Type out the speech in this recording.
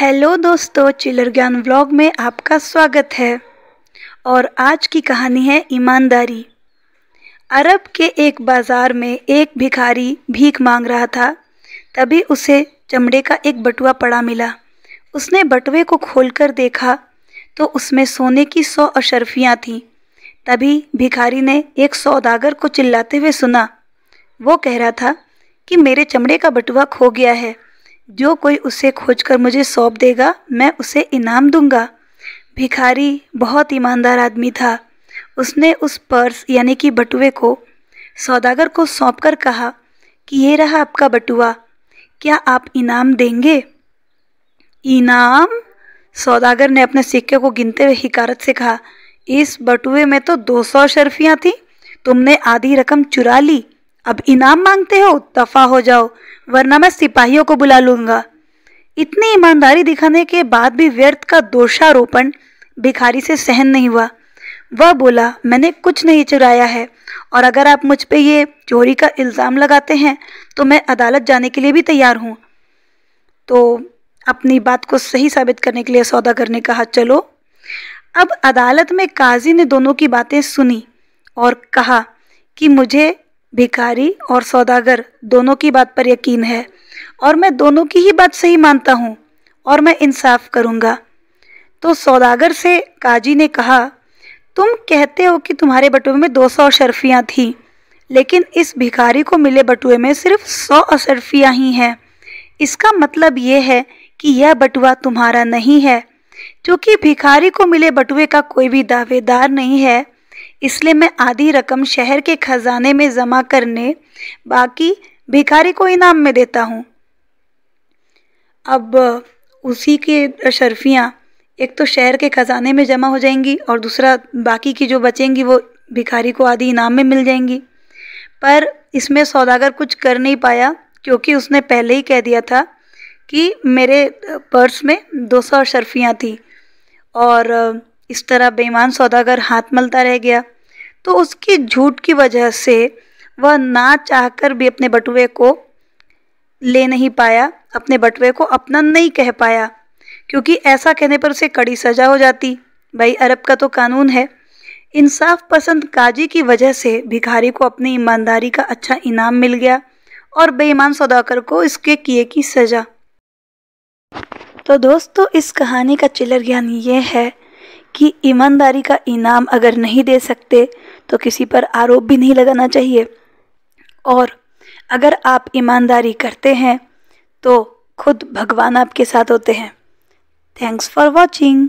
Hello दोस्तों, chiller ज्ञान vlog में आपका स्वागत है। और आज की कहानी है ईमानदारी। अरब के एक बाज़ार में एक भिखारी भीख मांग रहा था। तभी उसे चमड़े का एक बटुआ पड़ा मिला। उसने बटुए को खोलकर देखा तो उसमें सोने की 100 अशर्फियाँ थीं। तभी भिखारी ने एक सौदागर को चिल्लाते हुए सुना। वो कह रहा था कि मेरे चमड़े का बटुआ खो गया है, जो कोई उसे खोजकर मुझे सौंप देगा मैं उसे इनाम दूंगा। भिखारी बहुत ईमानदार आदमी था। उसने उस पर्स यानी कि बटुए को सौदागर को सौंपकर कहा कि ये रहा आपका बटुआ, क्या आप इनाम देंगे? इनाम? सौदागर ने अपने सिक्के को गिनते हुए हिकारत से कहा, इस बटुए में तो 200 शर्फियाँ थी, तुमने आधी रकम चुरा ली, अब इनाम मांगते हो? दफा हो जाओ, वरना मैं सिपाहियों को बुला लूंगा। इतनी ईमानदारी दिखाने के बाद भी व्यर्थ का दोषारोपण भिखारी से सहन नहीं हुआ। वह बोला, मैंने कुछ नहीं चुराया है, और अगर आप मुझ पे ये चोरी का इल्ज़ाम लगाते हैं तो मैं अदालत जाने के लिए भी तैयार हूँ। तो अपनी बात को सही साबित करने के लिए सौदागर ने कहा, चलो। अब अदालत में काजी ने दोनों की बातें सुनी और कहा कि मुझे भिखारी और सौदागर दोनों की बात पर यकीन है और मैं दोनों की ही बात सही मानता हूँ और मैं इंसाफ करूँगा। तो सौदागर से काजी ने कहा, तुम कहते हो कि तुम्हारे बटुए में 200 अशर्फियाँ थीं, लेकिन इस भिखारी को मिले बटुए में सिर्फ 100 अशर्फियाँ ही हैं। इसका मतलब ये है कि यह बटुआ तुम्हारा नहीं है। क्योंकि भिखारी को मिले बटुए का कोई भी दावेदार नहीं है, इसलिए मैं आधी रकम शहर के खजाने में जमा करने, बाकी भिखारी को इनाम में देता हूँ। अब उसी की अशर्फियाँ एक तो शहर के खजाने में जमा हो जाएंगी और दूसरा बाकी की जो बचेंगी वो भिखारी को आधी इनाम में मिल जाएंगी। पर इसमें सौदागर कुछ कर नहीं पाया, क्योंकि उसने पहले ही कह दिया था कि मेरे पर्स में 200 अशर्फियाँ थी। और इस तरह बेईमान सौदागर हाथ मलता रह गया। तो उसकी झूठ की वजह से वह ना चाहकर भी अपने बटुए को ले नहीं पाया, अपने बटुए को अपना नहीं कह पाया, क्योंकि ऐसा कहने पर उसे कड़ी सजा हो जाती। भाई, अरब का तो कानून है। इंसाफ पसंद काजी की वजह से भिखारी को अपनी ईमानदारी का अच्छा इनाम मिल गया और बेईमान सौदागर को इसके किए की सजा। तो दोस्तों, इस कहानी का चिलर ज्ञान ये है कि ईमानदारी का इनाम अगर नहीं दे सकते तो किसी पर आरोप भी नहीं लगाना चाहिए, और अगर आप ईमानदारी करते हैं तो खुद भगवान आपके साथ होते हैं। Thanks for watching.